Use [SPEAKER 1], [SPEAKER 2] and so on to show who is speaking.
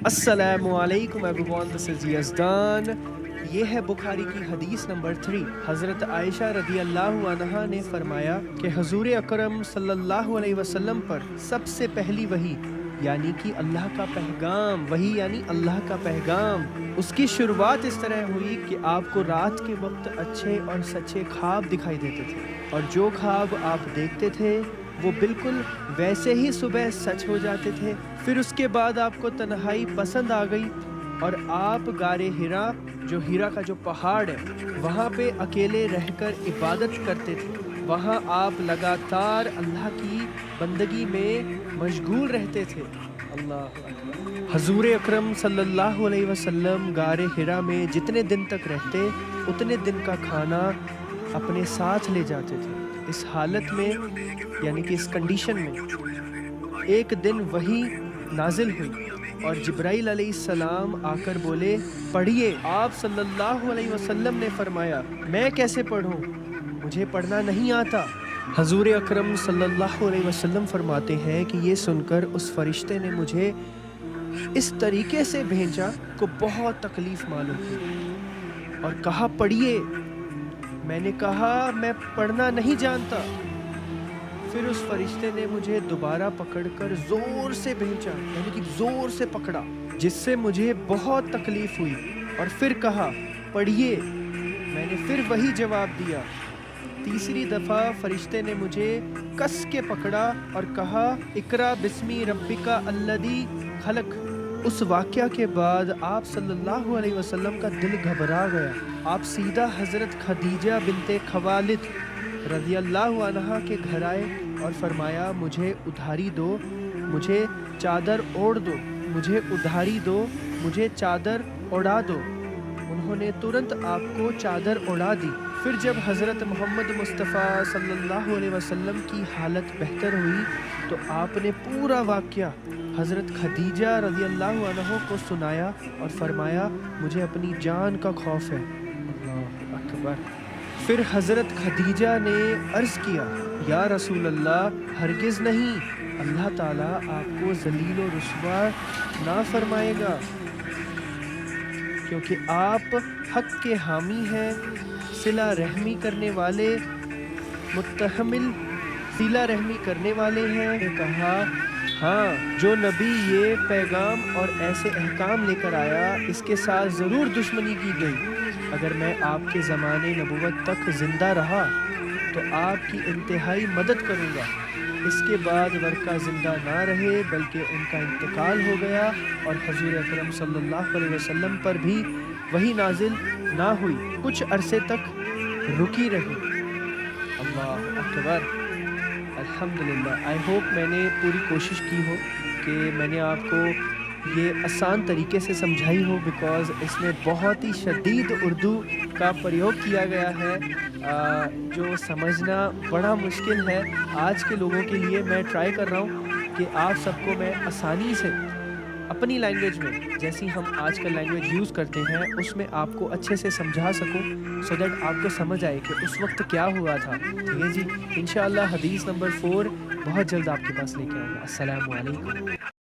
[SPEAKER 1] अस्सलामुअलैकुम everyone, this is यज़दान। ये है बुखारी की हदीस नंबर 3। हज़रत आयशा रदी अल्लाह अन्हा ने फरमाया कि हुज़ूर अकरम सल्लल्लाहु अलैहि वसल्लम पर सबसे पहली वही यानी कि अल्लाह का पैगाम, वही यानी अल्लाह का पैगाम, उसकी शुरुआत इस तरह हुई कि आपको रात के वक्त अच्छे और सच्चे ख्वाब दिखाई देते थे, और जो ख्वाब आप देखते थे वो बिल्कुल वैसे ही सुबह सच हो जाते थे। फिर उसके बाद आपको तन्हाई पसंद आ गई और आप गारे हिरा, जो हिरा का जो पहाड़ है, वहाँ पे अकेले रहकर इबादत करते थे। वहाँ आप लगातार अल्लाह की बंदगी में मशगूल रहते थे। अल्लाह अकबर। हुज़ूर अकरम सल्लल्लाहु अलैहि वसल्लम गारे हिरा में जितने दिन तक रहते, उतने दिन का खाना अपने साथ ले जाते थे। इस हालत में यानी कि इस कंडीशन में एक दिन वही नाजिल हुई और जिब्राइल अलैहिस्सलाम आकर बोले, पढ़िए। आप सल्लल्लाहु अलैहि वसल्लम ने फरमाया, मैं कैसे पढ़ूं, मुझे पढ़ना नहीं आता। हुज़ूर अकरम सल्लल्लाहु अलैहि वसल्लम फरमाते हैं कि ये सुनकर उस फरिश्ते ने मुझे इस तरीके से भेजा को बहुत तकलीफ मालूम हुई और कहा, पढ़िए। मैंने कहा, मैं पढ़ना नहीं जानता। फिर उस फरिश्ते ने मुझे दोबारा पकड़कर ज़ोर से भेजा, यानी कि ज़ोर से पकड़ा, जिससे मुझे बहुत तकलीफ हुई, और फिर कहा, पढ़िए। मैंने फिर वही जवाब दिया। तीसरी दफ़ा फरिश्ते ने मुझे कस के पकड़ा और कहा, इकरा बिस्मी रब्बिका अल्लदी खलक। उस वाक़या के बाद आप सल्लल्लाहु अलैहि वसल्लम का दिल घबरा गया। आप सीधा हज़रत खदीजा बिनते खवालिद रज़ी अल्लाहु अन्हा के घर आए और फरमाया, मुझे उधारी दो, मुझे चादर ओढ़ दो, मुझे उधारी दो, मुझे चादर ओढ़ा दो। उन्होंने तुरंत आपको चादर ओढ़ा दी। फिर जब हज़रत मोहम्मद मुस्तफ़ा सल्लल्लाहु अलैहि वसल्लम की हालत बेहतर हुई तो आपने पूरा वाक़या हज़रत खदीजा रज़ी अल्लाहु अन्हा को सुनाया और फरमाया, मुझे अपनी जान का खौफ है। अल्लाह अकबर। फिर हज़रत खदीजा ने अर्ज़ किया, या रसूल अल्लाह, हरगिज़ नहीं, अल्लाह ताला आपको ज़लील व रुस्वा ना फरमाएगा, क्योंकि आप हक़ के हामी हैं, सिला रहमी करने वाले, मुत्तहमिल सिला रहमी करने वाले हैं। कहा, हाँ, जो नबी ये पैगाम और ऐसे अहकाम लेकर आया, इसके साथ ज़रूर दुश्मनी की गई। अगर मैं आपके ज़माने नबुवत तक ज़िंदा रहा तो आपकी इंतहाई मदद करूँगा। इसके बाद वर्का ज़िंदा ना रहे बल्कि उनका इंतकाल हो गया और हुज़ूर अकरम सल्लल्लाहु अलैहि वसल्लम पर भी वही नाजिल ना हुई, कुछ अरसे तक रुकी रही। अल्लाह अकबर। अल्हम्दुलिल्लाह। आई होप मैंने पूरी कोशिश की हो कि मैंने आपको ये आसान तरीके से समझाई हो, बिकॉज़ इसमें बहुत ही शदीद उर्दू का प्रयोग किया गया है जो समझना बड़ा मुश्किल है आज के लोगों के लिए। मैं ट्राई कर रहा हूँ कि आप सबको मैं आसानी से अपनी लैंग्वेज में, जैसी हम आजकल लैंग्वेज यूज़ करते हैं, उसमें आपको अच्छे से समझा सकूं, सो दैट आपको समझ आए कि उस वक्त क्या हुआ था। ठीक है जी, इंशाअल्लाह हदीस नंबर 4 बहुत जल्द आपके पास लेके आऊँगा। अस्सलामु अलैकुम।